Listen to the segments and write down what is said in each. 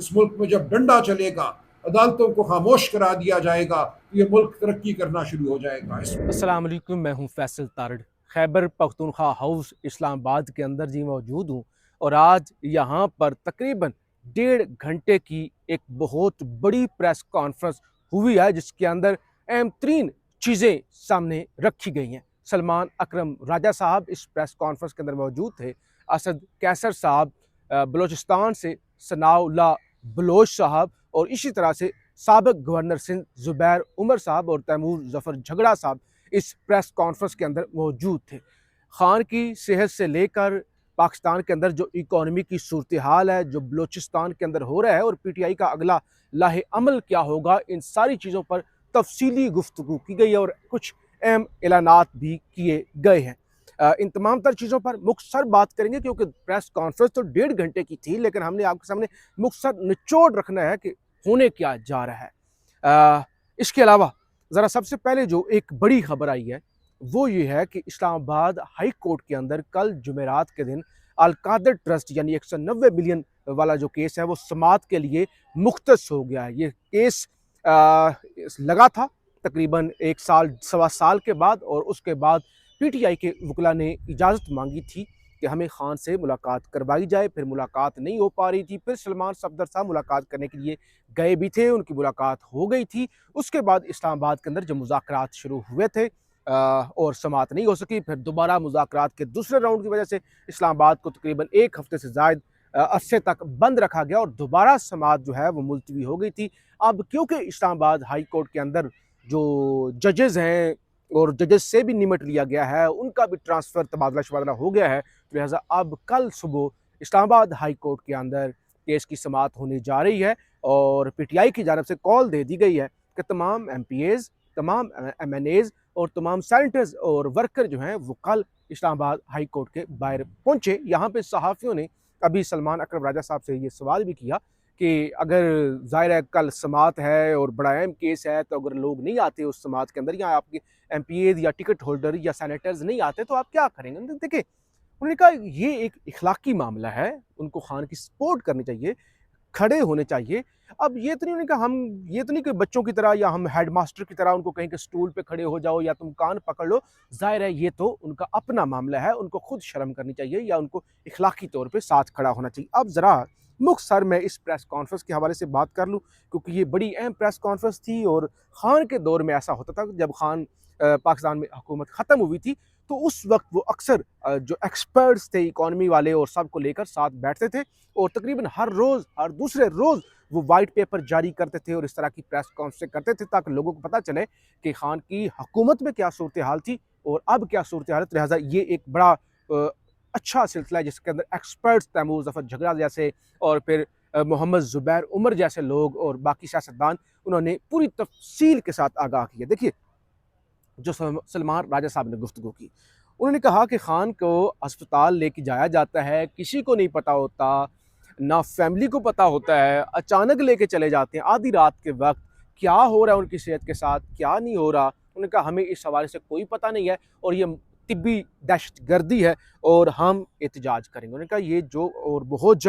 اس ملک میں جب ڈنڈا چلے گا، عدالتوں کو خاموش کرا دیا جائے گا، تو یہ ملک ترقی کرنا شروع ہو جائے گا۔ السلام علیکم، میں ہوں فیصل تارڑ، خیبر پختونخوا ہاؤس اسلام آباد کے اندر موجود ہوں، اور آج یہاں پر تقریباً 1.5 گھنٹے کی ایک بہت بڑی پریس کانفرنس ہوئی ہے، جس کے اندر اہم ترین چیزیں سامنے رکھی گئی ہیں۔ سلمان اکرم راجہ صاحب اس پریس کانفرنس کے اندر موجود تھے، اسد کیسر صاحب بلوچستان سے، ثناء اللہ بلوچ صاحب، اور اسی طرح سے سابق گورنر سندھ زبیر عمر صاحب اور تیمور ظفر جھگڑا صاحب اس پریس کانفرنس کے اندر موجود تھے۔ خان کی صحت سے لے کر پاکستان کے اندر جو اکانومی کی صورتحال ہے، جو بلوچستان کے اندر ہو رہا ہے، اور پی ٹی آئی کا اگلا لاہ عمل کیا ہوگا، ان ساری چیزوں پر تفصیلی گفتگو کی گئی ہے اور کچھ اہم اعلانات بھی کیے گئے ہیں۔ ان تمام تر چیزوں پر مختصر بات کریں گے، کیونکہ پریس کانفرنس تو 1.5 گھنٹے کی تھی، لیکن ہم نے آپ کے سامنے مختصر نچوڑ رکھنا ہے کہ ہونے کیا جا رہا ہے۔ اس کے علاوہ ذرا سب سے پہلے جو ایک بڑی خبر آئی ہے وہ یہ ہے کہ اسلام آباد ہائی کورٹ کے اندر کل جمعرات کے دن القادر ٹرسٹ یعنی 190 ملین والا جو کیس ہے وہ سماعت کے لیے مختص ہو گیا ہے۔ یہ کیس لگا تھا تقریباً 1 سال سوا سال کے بعد، اور اس کے بعد پی ٹی آئی کے وکلاء نے اجازت مانگی تھی کہ ہمیں خان سے ملاقات کروائی جائے، پھر ملاقات نہیں ہو پا رہی تھی، پھر سلمان صفدر صاحب ملاقات کرنے کے لیے گئے بھی تھے، ان کی ملاقات ہو گئی تھی۔ اس کے بعد اسلام آباد کے اندر جب مذاکرات شروع ہوئے تھے اور سماعت نہیں ہو سکی، پھر دوبارہ مذاکرات کے دوسرے راؤنڈ کی وجہ سے اسلام آباد کو تقریباً 1 ہفتے سے زائد عرصے تک بند رکھا گیا، اور دوبارہ سماعت جو ہے وہ ملتوی ہو گئی تھی۔ اب کیونکہ اسلام آباد ہائی کورٹ کے اندر جو ججز ہیں اور ججز سے بھی نمٹ لیا گیا ہے، ان کا بھی ٹرانسفر تبادلہ شبادلہ ہو گیا ہے، لہٰذا اب کل صبح اسلام آباد ہائی کورٹ کے اندر کیس کی سماعت ہونے جا رہی ہے، اور پی ٹی آئی کی جانب سے کال دے دی گئی ہے کہ تمام ایم پی ایز، تمام ایم این ایز اور تمام سینیٹرز اور ورکر جو ہیں وہ کل اسلام آباد ہائی کورٹ کے باہر پہنچے۔ یہاں پہ صحافیوں نے ابھی سلمان اکرم راجہ صاحب سے یہ سوال بھی کیا کہ اگر ظاہر ہے کل سماعت ہے اور بڑا اہم کیس ہے، تو اگر لوگ نہیں آتے اس سماعت کے اندر، یا آپ کے ایم پی ایز یا ٹکٹ ہولڈر یا سینیٹرز نہیں آتے، تو آپ کیا کریں گے؟ دیکھیں، انہوں نے کہا یہ ایک اخلاقی معاملہ ہے، ان کو خان کی سپورٹ کرنی چاہیے، کھڑے ہونے چاہیے۔ اب یہ تو نہیں کہ ہم یہ تو نہیں کہ بچوں کی طرح یا ہم ہیڈ ماسٹر کی طرح ان کو کہیں کہ سٹول پہ کھڑے ہو جاؤ یا تم کان پکڑ لو۔ ظاہر ہے یہ تو ان کا اپنا معاملہ ہے، ان کو خود شرم کرنی چاہیے یا ان کو اخلاقی طور پہ ساتھ کھڑا ہونا چاہیے۔ اب ذرا مختصر میں اس پریس کانفرنس کے حوالے سے بات کر لوں، کیونکہ یہ بڑی اہم پریس کانفرنس تھی، اور خان کے دور میں ایسا ہوتا تھا جب خان پاکستان میں حکومت ختم ہوئی تھی، تو اس وقت وہ اکثر جو ایکسپرٹس تھے اکانومی والے اور سب کو لے کر ساتھ بیٹھتے تھے، اور تقریباً ہر روز ہر دوسرے روز وہ وائٹ پیپر جاری کرتے تھے اور اس طرح کی پریس کانفرنس کرتے تھے، تاکہ لوگوں کو پتہ چلے کہ خان کی حکومت میں کیا صورتحال تھی اور اب کیا صورتحال ہے۔ لہٰذا یہ ایک بڑا اچھا سلسلہ ہے جس کے اندر ایکسپرٹس تیمور ظفر جھگڑا جیسے اور پھر محمد زبیر عمر جیسے لوگ اور باقی سیاستدان، انہوں نے پوری تفصیل کے ساتھ آگاہ کیا۔ دیکھیے جو سلمان راجہ صاحب نے گفتگو کی، انہوں نے کہا کہ خان کو ہسپتال لے کے جایا جاتا ہے، کسی کو نہیں پتہ ہوتا، نہ فیملی کو پتہ ہوتا ہے، اچانک لے کے چلے جاتے ہیں آدھی رات کے وقت، کیا ہو رہا ہے ان کی صحت کے ساتھ کیا نہیں ہو رہا۔ انہوں نے کہا ہمیں اس حوالے سے کوئی پتہ نہیں ہے، اور یہ طبی دہشت گردی ہے اور ہم احتجاج کریں گے۔ انہوں نے کہا یہ جو اور بہت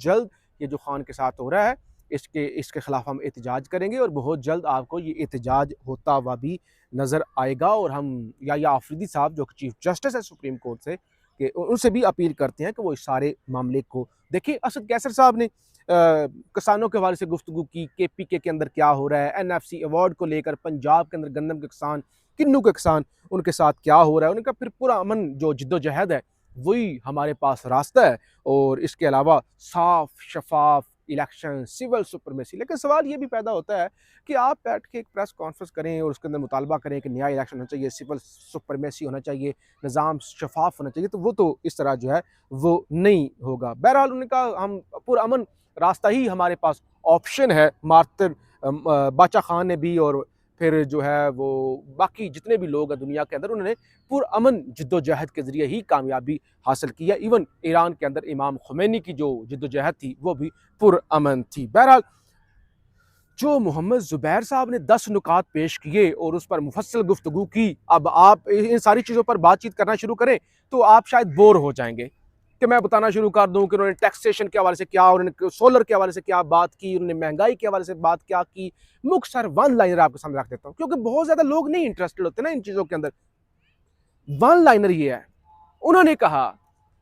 جلد یہ جو خان کے ساتھ ہو رہا ہے اس کے خلاف ہم احتجاج کریں گے، اور بہت جلد آپ کو یہ احتجاج ہوتا ہوا بھی نظر آئے گا، اور ہم یا آفریدی صاحب جو چیف جسٹس ہے سپریم کورٹ سے، کہ ان سے بھی اپیل کرتے ہیں کہ وہ اس سارے معاملے کو دیکھیں۔ اسد کیسر صاحب نے کسانوں کے حوالے سے گفتگو کی، کے پی کے اندر کیا ہو رہا ہے، این ایف سی ایوارڈ کو لے کر پنجاب کے اندر گندم کے کسان، کنو کے کسان، ان کے ساتھ کیا ہو رہا ہے۔ انہوں نے کہا پھر پورا امن جو جد و جہد ہے وہی ہمارے پاس راستہ ہے، اور اس کے علاوہ صاف شفاف الیکشن، سول سپرمیسی۔ لیکن سوال یہ بھی پیدا ہوتا ہے کہ آپ بیٹھ کے ایک پریس کانفرنس کریں اور اس کے اندر مطالبہ کریں کہ نیا الیکشن ہونا چاہیے، سول سپرمیسی ہونا چاہیے، نظام شفاف ہونا چاہیے، تو وہ تو اس طرح جو ہے وہ نہیں ہوگا۔ بہرحال انہوں نے کہا ہم پرامن راستہ ہی ہمارے پاس آپشن ہے۔ مارتر باچا خان نے بھی اور پھر جو ہے وہ باقی جتنے بھی لوگ ہیں دنیا کے اندر، انہوں نے پرامن جد و جہد کے ذریعے ہی کامیابی حاصل کی ہے۔ ایون ایران کے اندر امام خمینی کی جو جد و جہد تھی وہ بھی پرامن تھی۔ بہرحال جو محمد زبیر صاحب نے 10 نکات پیش کیے اور اس پر مفصل گفتگو کی، اب آپ ان ساری چیزوں پر بات چیت کرنا شروع کریں تو آپ شاید بور ہو جائیں گے، کہ میں بتانا شروع کر دوں کہ انہوں نے ٹیکسیشن کے حوالے سے کیا، انہوں نے سولر کے حوالے سے کیا بات کی، انہوں نے مہنگائی کے حوالے سے بات کیا کی، مختصر ون لائنر آپ کے سامنے رکھ دیتا ہوں کیونکہ بہت زیادہ لوگ نہیں انٹرسٹڈ ہوتے نا ان چیزوں کے اندر. ون لائنر یہ ہے، انہوں نے کہا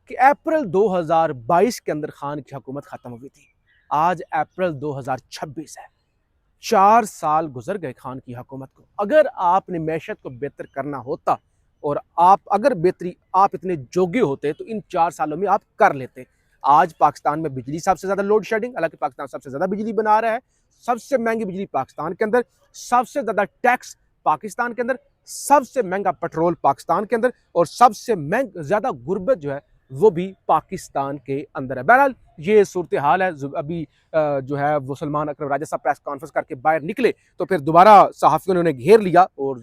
کہ اپریل 2022 کے اندر خان کی حکومت ختم ہوئی تھی، آج اپریل 2026 ہے، 4 سال گزر گئے خان کی حکومت کو. اگر آپ نے معیشت کو بہتر کرنا ہوتا اور اگر بہتری آپ اتنے جوگے ہوتے تو ان 4 سالوں میں آپ کر لیتے. آج پاکستان میں بجلی سب سے زیادہ لوڈ شیڈنگ، حالانکہ پاکستان سب سے زیادہ بجلی بنا رہا ہے، سب سے مہنگی بجلی پاکستان کے اندر، سب سے زیادہ ٹیکس پاکستان کے اندر، سب سے مہنگا پیٹرول پاکستان کے اندر، اور سب سے زیادہ غربت جو ہے وہ بھی پاکستان کے اندر ہے. بہرحال یہ صورتحال ہے. ابھی جو ہے وہ سلمان اکرم راجہ صاحب پریس کانفرنس کر کے باہر نکلے تو پھر دوبارہ صحافیوں نے انہیں گھیر لیا اور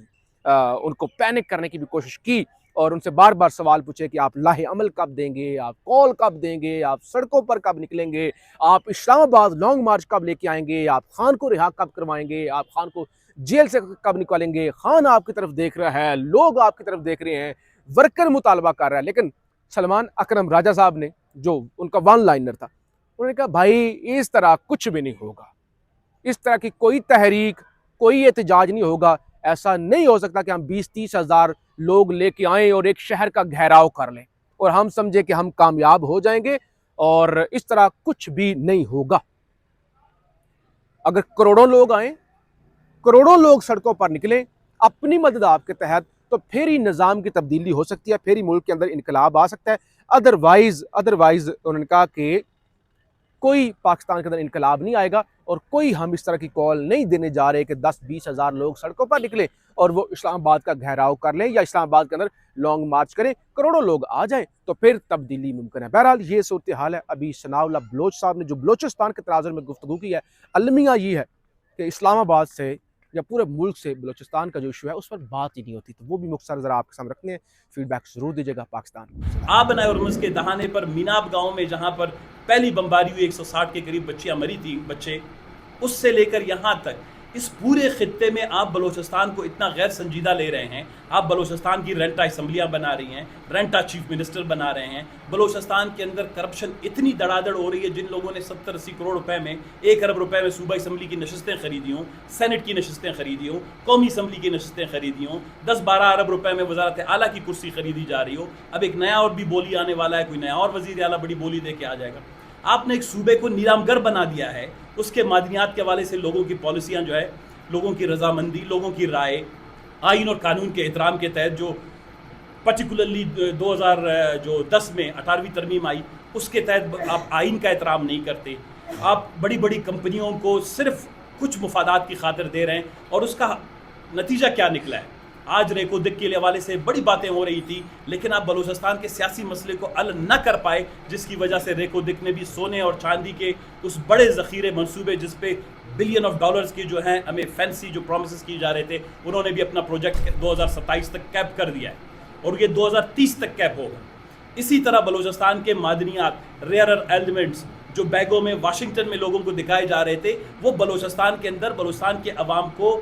ان کو پینک کرنے کی بھی کوشش کی اور ان سے بار بار سوال پوچھے کہ آپ لاہ عمل کب دیں گے، آپ کال کب دیں گے، آپ سڑکوں پر کب نکلیں گے، آپ اسلام آباد لانگ مارچ کب لے کے آئیں گے، آپ خان کو رہا کب کروائیں گے، آپ خان کو جیل سے کب نکالیں گے. خان آپ کی طرف دیکھ رہا ہے، لوگ آپ کی طرف دیکھ رہے ہیں، ورکر مطالبہ کر رہا ہے. لیکن سلمان اکرم راجہ صاحب نے، جو ان کا ون لائنر تھا، انہوں نے کہا بھائی اس طرح کچھ بھی نہیں ہوگا، اس طرح کی کوئی تحریک، کوئی احتجاج نہیں ہوگا. ایسا نہیں ہو سکتا کہ ہم 20-30 ہزار لوگ لے کے آئیں اور ایک شہر کا گھیراؤ کر لیں اور ہم سمجھے کہ ہم کامیاب ہو جائیں گے، اور اس طرح کچھ بھی نہیں ہوگا. اگر کروڑوں لوگ آئیں، کروڑوں لوگ سڑکوں پر نکلیں اپنی مدد آپ کے تحت، تو پھر ہی نظام کی تبدیلی ہو سکتی ہے، پھر ہی ملک کے اندر انقلاب آ سکتا ہے. ادروائز انہوں نے کہا کہ کوئی پاکستان کے اندر انقلاب نہیں آئے گا اور کوئی ہم اس طرح کی کال نہیں دینے جا رہے کہ 10-20 ہزار لوگ سڑکوں پر نکلیں اور وہ اسلام آباد کا گھیراؤ کر لیں یا اسلام آباد کے اندر لانگ مارچ کریں، کروڑوں لوگ آ جائیں تو پھر تبدیلی ممکن ہے. بہرحال یہ صورتحال ہے. ابھی ثناء اللہ بلوچ صاحب نے جو بلوچستان کے تناظر میں گفتگو کی ہے، المیہ یہ ہے کہ اسلام آباد سے یا پورے ملک سے بلوچستان کا جو ایشو ہے اس پر بات ہی نہیں ہوتی. تو وہ بھی مختصر ذرا آپ کے سامنے رکھنے ہیں، فیڈ بیک ضرور دیجیے گا. پاکستان آبنائے ہرمز کے دہانے پر میناب گاؤں میں جہاں پر پہلی بمباری ہوئی، 160 کے قریب بچیاں مری تھی، بچے، اس سے لے کر یہاں تک اس پورے خطے میں آپ بلوچستان کو اتنا غیر سنجیدہ لے رہے ہیں. آپ بلوچستان کی رینٹا اسمبلیاں بنا رہی ہیں، رینٹا چیف منسٹر بنا رہے ہیں. بلوچستان کے اندر کرپشن اتنی دڑادڑ ہو رہی ہے، جن لوگوں نے 70-80 کروڑ روپے میں 1 ارب روپے میں صوبہ اسمبلی کی نشستیں خریدی ہوں، سینٹ کی نشستیں خریدی ہوں، قومی اسمبلی کی نشستیں خریدی ہوں، 10-12 ارب روپے میں وزارت اعلیٰ کی کرسی خریدی جا رہی ہو. اب ایک نیا اور بھی بولی آنے والا ہے، کوئی نیا اور وزیر اعلیٰ بڑی بولی دے کے آ جائے گا. آپ نے ایک صوبے کو نیلام گر بنا دیا ہے. اس کے معدنیات کے حوالے سے لوگوں کی پالیسیاں جو ہے، لوگوں کی رضامندی، لوگوں کی رائے، آئین اور قانون کے احترام کے تحت جو پرٹیکولرلی 2010 میں 18ویں ترمیم آئی، اس کے تحت آپ آئین کا احترام نہیں کرتے. آپ بڑی بڑی کمپنیوں کو صرف کچھ مفادات کی خاطر دے رہے ہیں، اور اس کا نتیجہ کیا نکلا ہے؟ آج ریکو دک کے حوالے سے بڑی باتیں ہو رہی تھی، لیکن آپ بلوچستان کے سیاسی مسئلے کو حل نہ کر پائے، جس کی وجہ سے ریکو دک نے بھی سونے اور چاندی کے اس بڑے ذخیرے منصوبے، جس پہ بلین آف ڈالرز کی جو ہیں ہمیں فینسی جو پرومسز کی جا رہے تھے، انہوں نے بھی اپنا پروجیکٹ 2027 تک کیپ کر دیا ہے اور یہ 2030 تک کیپ ہوگا. اسی طرح بلوچستان کے معدنیات، ریئر ایلیمنٹس جو بیگوں میں واشنگٹن میں لوگوں کو دکھائے جا رہے تھے، وہ بلوچستان کے اندر بلوچستان کے عوام کو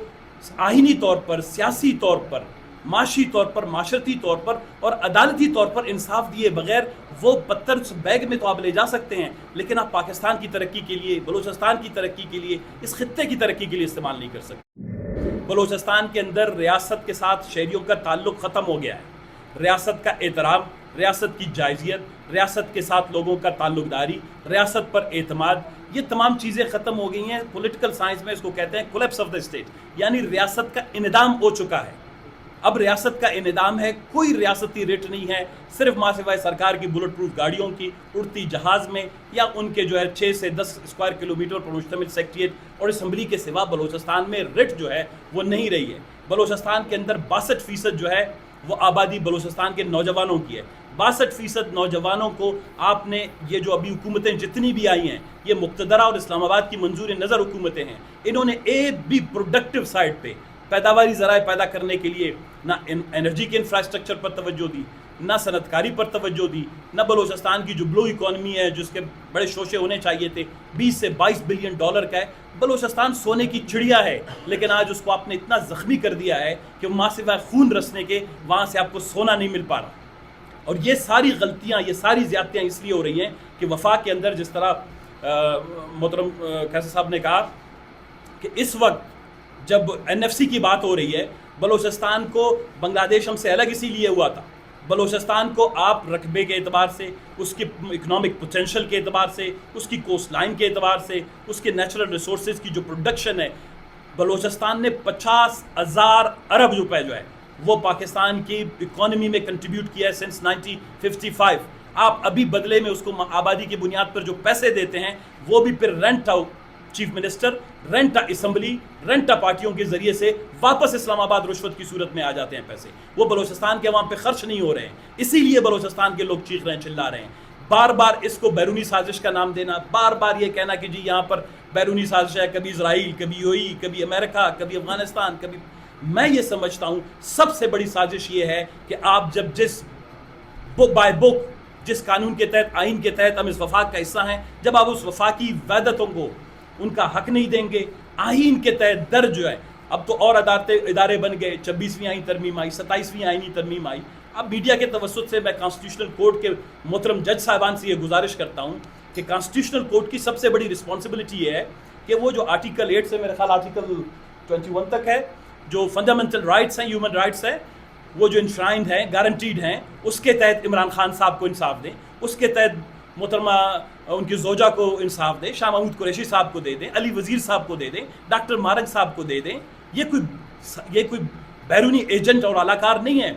آئینی طور پر، سیاسی طور پر، معاشی طور پر، معاشرتی طور پر اور عدالتی طور پر انصاف دیے بغیر وہ پتھر بیگ میں تو آپ لے جا سکتے ہیں، لیکن آپ پاکستان کی ترقی کے لیے، بلوچستان کی ترقی کے لیے، اس خطے کی ترقی کے لیے استعمال نہیں کر سکتے. بلوچستان کے اندر ریاست کے ساتھ شہریوں کا تعلق ختم ہو گیا ہے. ریاست کا احترام، ریاست کی جائزیت، ریاست کے ساتھ لوگوں کا تعلق داری، ریاست پر اعتماد، یہ تمام چیزیں ختم ہو گئی ہیں. پولیٹیکل سائنس میں اس کو کہتے ہیں کولیپس آف دا اسٹیٹ، یعنی ریاست کا انہدام ہو چکا ہے. اب ریاست کا انہدام ہے، کوئی ریاستی ریٹ نہیں ہے، صرف ماں سوائے سرکار کی بلٹ پروف گاڑیوں کی، اڑتی جہاز میں، یا ان کے جو ہے 6 سے 10 اسکوائر کلومیٹر پر مشتمل سیکٹریٹ اور اسمبلی کے سوا بلوچستان میں ریٹ جو ہے وہ نہیں رہی ہے. بلوچستان کے اندر 62% جو ہے وہ آبادی بلوچستان کے نوجوانوں کی ہے. 62% نوجوانوں کو آپ نے، یہ جو ابھی حکومتیں جتنی بھی آئی ہیں، یہ مقتدرہ اور اسلام آباد کی منظور نظر حکومتیں ہیں، انہوں نے ایک بھی پروڈکٹیو سائٹ پہ پیداواری ذرائع پیدا کرنے کے لیے نہ انرجی کے انفراسٹرکچر پر توجہ دی، نہ صنعت کاری پر توجہ دی، نہ بلوچستان کی جو بلو اکانومی ہے جس کے بڑے شوشے ہونے چاہیے تھے، 20 سے 22 بلین ڈالر کا ہے. بلوچستان سونے کی چڑیا ہے، لیکن آج اس کو آپ نے اتنا زخمی کر دیا ہے کہ ماں سوائے خون رسنے کے وہاں سے آپ کو سونا نہیں مل پا رہا. اور یہ ساری غلطیاں، یہ ساری زیادتیاں اس لیے ہو رہی ہیں کہ وفاق کے اندر جس طرح محترم قیصر صاحب نے کہا کہ اس وقت جب NFC کی بات ہو رہی ہے، بلوچستان کو بنگلہ دیش ہم سے الگ اسی لیے ہوا تھا. بلوچستان کو آپ رقبے کے اعتبار سے، اس کی اکنامک پوٹینشل کے اعتبار سے، اس کی کوسٹ لائن کے اعتبار سے، اس کے نیچرل ریسورسز کی جو پروڈکشن ہے، بلوچستان نے 50,000 ارب روپے جو ہے وہ پاکستان کی اکانومی میں کنٹریبیوٹ کیا ہے سنس 1955. آپ ابھی بدلے میں اس کو آبادی کی بنیاد پر جو پیسے دیتے ہیں وہ بھی پھر rent out chief minister, rent assembly, rent پارٹیوں کے ذریعے سے واپس اسلام آباد رشوت کی صورت میں آ جاتے ہیں پیسے. وہ بلوچستان کے عوام پہ خرچ نہیں ہو رہے ہیں، اسی لیے بلوچستان کے لوگ چیخ رہے ہیں، چلا رہے ہیں. بار بار اس کو بیرونی سازش کا نام دینا، بار بار یہ کہنا کہ جی یہاں پر بیرونی سازش ہے، کبھی اسرائیل، کبھی UAE، کبھی امریکہ، کبھی افغانستان، کبھی. میں یہ سمجھتا ہوں سب سے بڑی سازش یہ ہے کہ آپ جب جس بک بائی بک، جس قانون کے تحت، آئین کے تحت ہم اس وفاق کا حصہ ہیں، جب آپ اس وفاقی وحدتوں کو ان کا حق نہیں دیں گے، آئین کے تحت درج جو ہے، اب تو اور ادارے بن گئے، 26ویں آئین ترمیم آئی، 27ویں آئینی ترمیم آئی. اب میڈیا کے توسط سے میں کانسٹیٹیوشنل کورٹ کے محترم جج صاحبان سے یہ گزارش کرتا ہوں کہ کانسٹیٹیوشنل کورٹ کی سب سے بڑی رسپانسبلٹی یہ ہے کہ وہ جو آرٹیکل 8 سے میرے خیال آرٹیکل 21 تک ہے، جو فنڈامنٹل رائٹس ہیں، ہیومن رائٹس ہیں، وہ جو انشرائنڈ ہیں، گارنٹیڈ ہیں، اس کے تحت عمران خان صاحب کو انصاف دیں، اس کے تحت محترمہ ان کی زوجہ کو انصاف دیں، شاہ محمود قریشی صاحب کو دے دیں، علی وزیر صاحب کو دے دیں، ڈاکٹر مارگ صاحب کو دے دیں. یہ کوئی بیرونی ایجنٹ اور اعلی کار نہیں ہے.